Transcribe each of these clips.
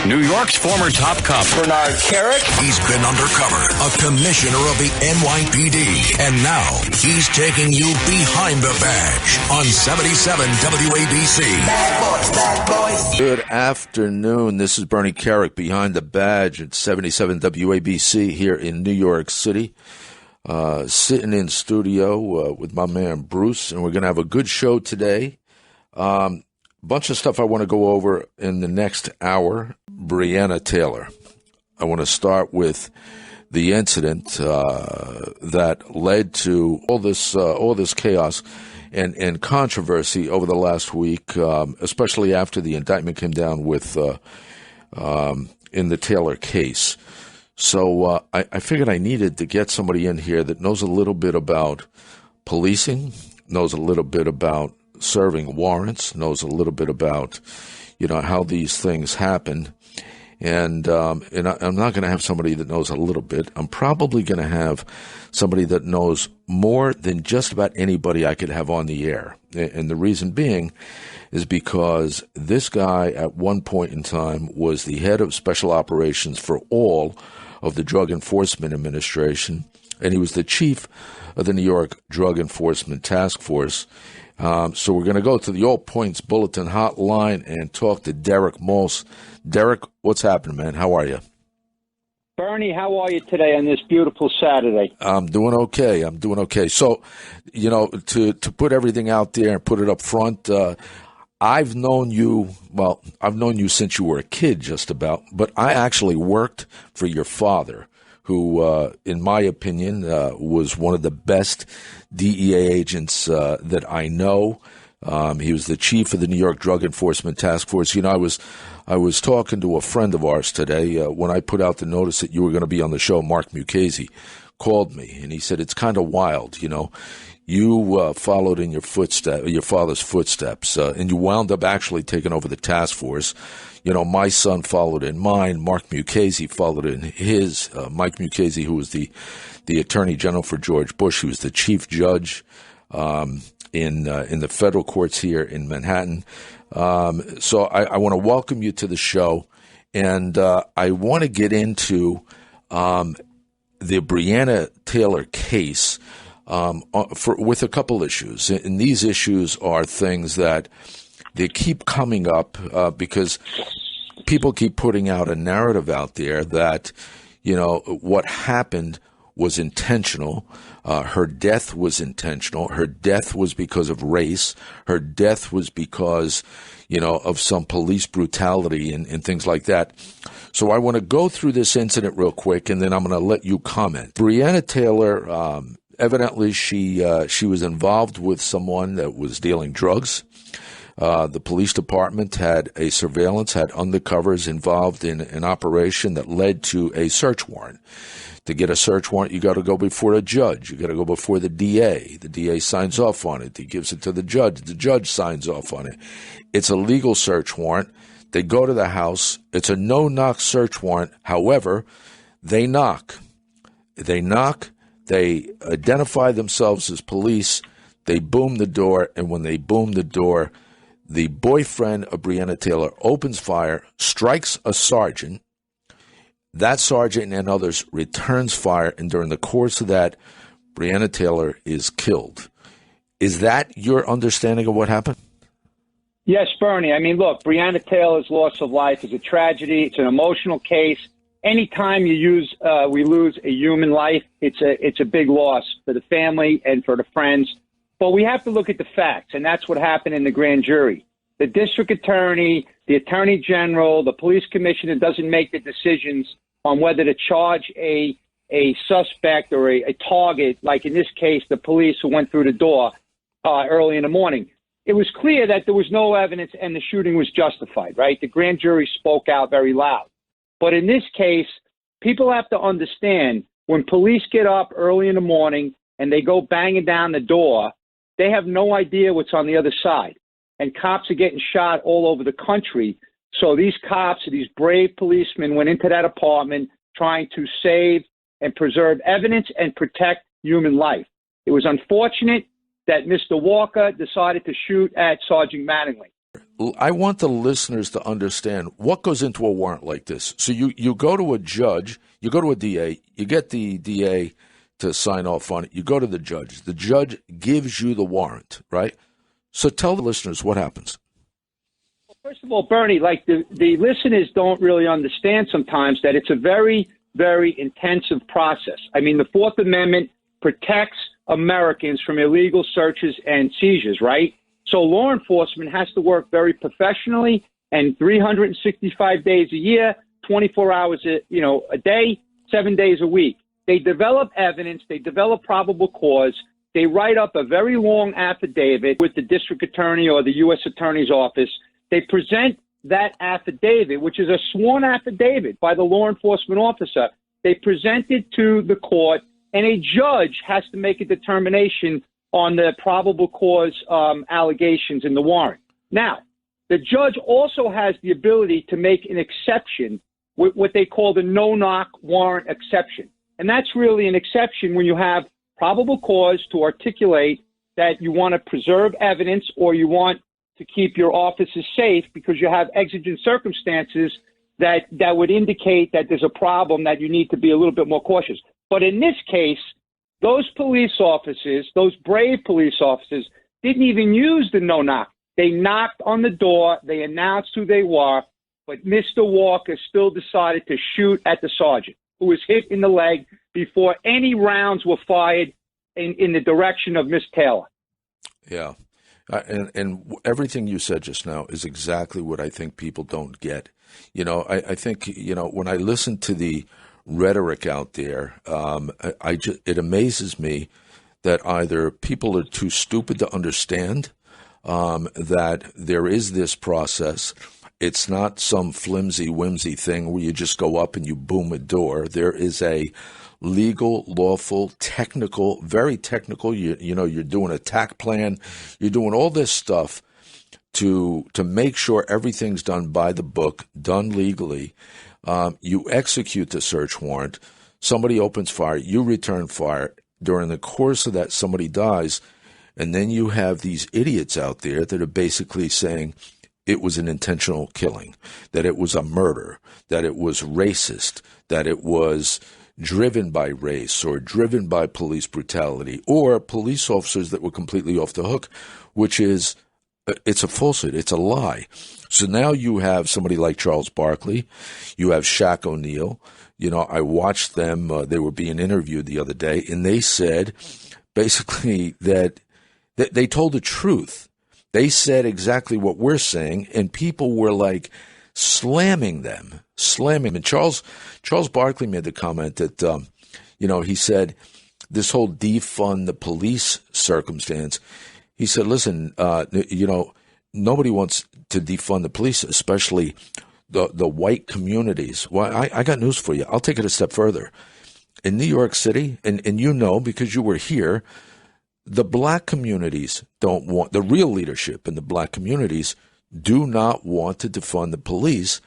New York's former top cop, Bernie Kerik. He's been undercover, a commissioner of the NYPD, and now he's taking you behind the badge on 77 WABC. Bad boys. Good afternoon. This is Bernie Kerik behind the badge at 77 WABC here in New York City. Sitting in studio with my man Bruce, and we're going to have a good show today. Bunch of stuff I want to go over in the next hour. Breonna Taylor. I want to start with the incident that led to all this chaos and controversy over the last week, especially after the indictment came down with in the Taylor case. So I figured I needed to get somebody in here that knows a little bit about policing, knows a little bit about serving warrants, knows a little bit about, how these things happen. And I'm not going to have somebody that knows a little bit. I'm probably going to have somebody that knows more than just about anybody I could have on the air. And the reason being is because this guy at one point in time was the head of special operations for all of the Drug Enforcement Administration, and he was the chief of the New York Drug Enforcement Task Force. So we're going to go to the All Points Bulletin hotline and talk to Derek Maltz. Derek, what's happening, man? How are you? Bernie, how are you today on this beautiful Saturday? I'm doing okay. So, to put everything out there and put it up front, I've known you since you were a kid, just about, but I actually worked for your father, who, in my opinion, was one of the best DEA agents that I know. He was the chief of the New York Drug Enforcement Task Force. I was talking to a friend of ours today when I put out the notice that you were going to be on the show. Mark Mukasey called me, and he said, it's kind of wild, You followed in your father's footsteps, and you wound up actually taking over the task force. My son followed in mine. Mark Mukasey followed in his. Mike Mukasey, who was the Attorney General for George Bush, he was the chief judge in the federal courts here in Manhattan. So I want to welcome you to the show, and I want to get into the Breonna Taylor case. With a couple issues, and these issues are things that they keep coming up because people keep putting out a narrative out there that, what happened was intentional. Her death was intentional. Her death was because of race. Her death was because, of some police brutality and things like that. So I want to go through this incident real quick, and then I'm going to let you comment. Breonna Taylor, evidently, she was involved with someone that was dealing drugs. The police department had undercovers involved in an operation that led to a search warrant. To get a search warrant, you got to go before a judge. You got to go before the DA. The DA signs off on it. He gives it to the judge. The judge signs off on it. It's a legal search warrant. They go to the house. It's a no-knock search warrant. However, they knock. They identify themselves as police. They boom the door, and when they boom the door, the boyfriend of Breonna Taylor opens fire, strikes a sergeant. That sergeant and others returns fire, and during the course of that, Breonna Taylor is killed. Is that your understanding of what happened? Yes, Bernie. I mean, look, Breonna Taylor's loss of life is a tragedy. It's an emotional case. Anytime we lose a human life, it's a big loss for the family and for the friends. But we have to look at the facts, and that's what happened in the grand jury. The district attorney, the attorney general, the police commissioner doesn't make the decisions on whether to charge a suspect or a target, like in this case, the police who went through the door early in the morning. It was clear that there was no evidence and the shooting was justified, right? The grand jury spoke out very loud. But in this case, people have to understand when police get up early in the morning and they go banging down the door, they have no idea what's on the other side. And cops are getting shot all over the country. So these cops, these brave policemen went into that apartment trying to save and preserve evidence and protect human life. It was unfortunate that Mr. Walker decided to shoot at Sergeant Mattingly. I want the listeners to understand what goes into a warrant like this. So you go to a judge, you go to a DA, you get the DA to sign off on it. You go to the judge. The judge gives you the warrant, right? So tell the listeners what happens. First of all, Bernie, like the listeners don't really understand sometimes that it's a very, very intensive process. I mean, the Fourth Amendment protects Americans from illegal searches and seizures, right? So law enforcement has to work very professionally and 365 days a year, 24 hours a day, 7 days a week. They develop evidence. They develop probable cause. They write up a very long affidavit with the district attorney or the U.S. attorney's office. They present that affidavit, which is a sworn affidavit by the law enforcement officer. They present it to the court, and a judge has to make a determination on the probable cause allegations in the warrant. Now, the judge also has the ability to make an exception, with what they call the no-knock warrant exception. And that's really an exception when you have probable cause to articulate that you want to preserve evidence or you want to keep your offices safe because you have exigent circumstances that would indicate that there's a problem that you need to be a little bit more cautious. But in this case, those police officers, those brave police officers, didn't even use the no-knock. They knocked on the door. They announced who they were. But Mr. Walker still decided to shoot at the sergeant, who was hit in the leg before any rounds were fired in the direction of Miss Taylor. Yeah. And everything you said just now is exactly what I think people don't get. I think, when I listen to the rhetoric out there, it amazes me that either people are too stupid to understand that there is this process. It's not some flimsy, whimsy thing where you just go up and you boom a door. There is a legal, lawful, technical, very technical. You're doing a TAC plan. You're doing all this stuff to make sure everything's done by the book, done legally. You execute the search warrant. Somebody opens fire. You return fire. During the course of that, somebody dies. And then you have these idiots out there that are basically saying it was an intentional killing, that it was a murder, that it was racist, that it was driven by race or driven by police brutality or police officers that were completely off the hook, which is, it's a falsehood. It's a lie. So now you have somebody like Charles Barkley. You have Shaq O'Neal. I watched them. They were being interviewed the other day, and they said basically that they told the truth. They said exactly what we're saying, and people were like slamming them. And Charles Barkley made the comment that, he said this whole defund the police circumstance. He said, listen, nobody wants to defund the police, especially the white communities. Well, I got news for you. I'll take it a step further. In New York City, and because you were here, the black communities don't want, the real leadership in the black communities do not want to defund the police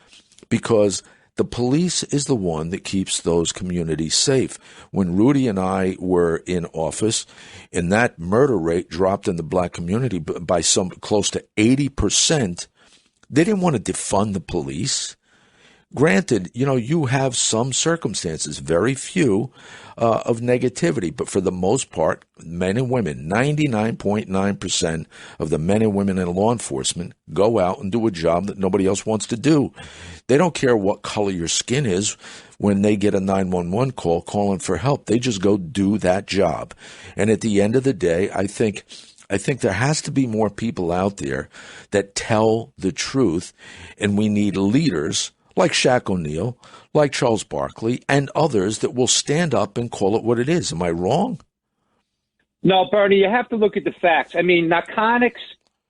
because the police is the one that keeps those communities safe. When Rudy and I were in office, and that murder rate dropped in the black community by some close to 80%, they didn't want to defund the police. Granted, you have some circumstances, very few, of negativity, but for the most part, men and women, 99.9% of the men and women in law enforcement go out and do a job that nobody else wants to do. They don't care what color your skin is when they get a 911 call calling for help. They just go do that job. And at the end of the day, I think there has to be more people out there that tell the truth, and we need leaders like Shaq O'Neal, like Charles Barkley, and others that will stand up and call it what it is. Am I wrong? No, Bernie, you have to look at the facts. I mean, narcotics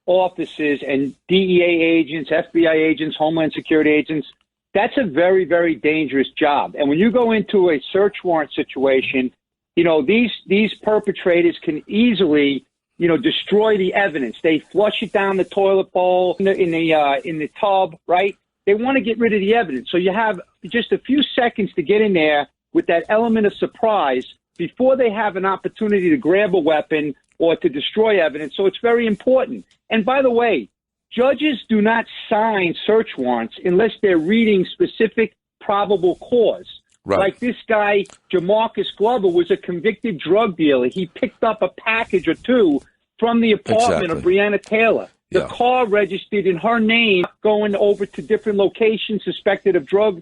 offices and DEA agents, FBI agents, Homeland Security agents, that's a very, very dangerous job. And when you go into a search warrant situation, these perpetrators can easily, destroy the evidence. They flush it down the toilet bowl in the tub, right? They want to get rid of the evidence. So you have just a few seconds to get in there with that element of surprise before they have an opportunity to grab a weapon or to destroy evidence. So it's very important. And by the way, Judges do not sign search warrants unless they're reading specific probable cause. Right. Like this guy, Jamarcus Glover, was a convicted drug dealer. He picked up a package or two from the apartment of Breonna Taylor. The car registered in her name, going over to different locations suspected of drug,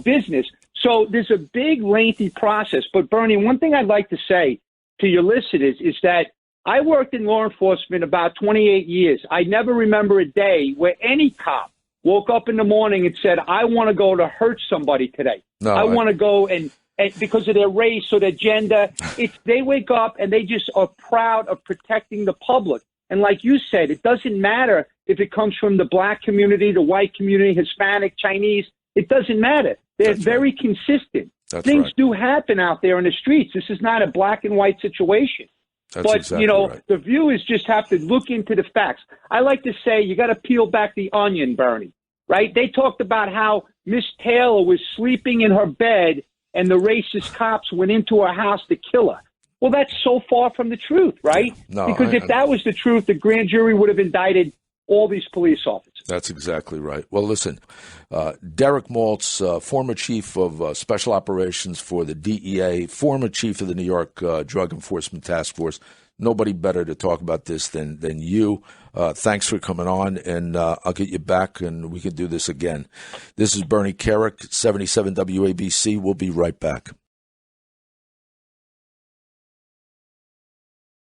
business. So there's a big, lengthy process. But, Bernie, one thing I'd like to say to your listeners is that I worked in law enforcement about 28 years. I never remember a day where any cop woke up in the morning and said, I want to go to hurt somebody today. I want to go and because of their race or their gender. They wake up and they just are proud of protecting the public. And like you said, it doesn't matter if it comes from the black community, the white community, Hispanic, Chinese. It doesn't matter. They're very consistent. Things do happen out there in the streets. This is not a black and white situation. But, the viewers just have to look into the facts. I like to say you got to peel back the onion, Bernie, right? They talked about how Miss Taylor was sleeping in her bed and the racist cops went into her house to kill her. Well, that's so far from the truth, right? Because if that was the truth, the grand jury would have indicted all these police officers. That's exactly right. Well, listen, Derek Maltz, former chief of special operations for the DEA, former chief of the New York Drug Enforcement Task Force. Nobody better to talk about this than you. Thanks for coming on, and I'll get you back, and we can do this again. This is Bernie Kerik, 77 WABC. We'll be right back.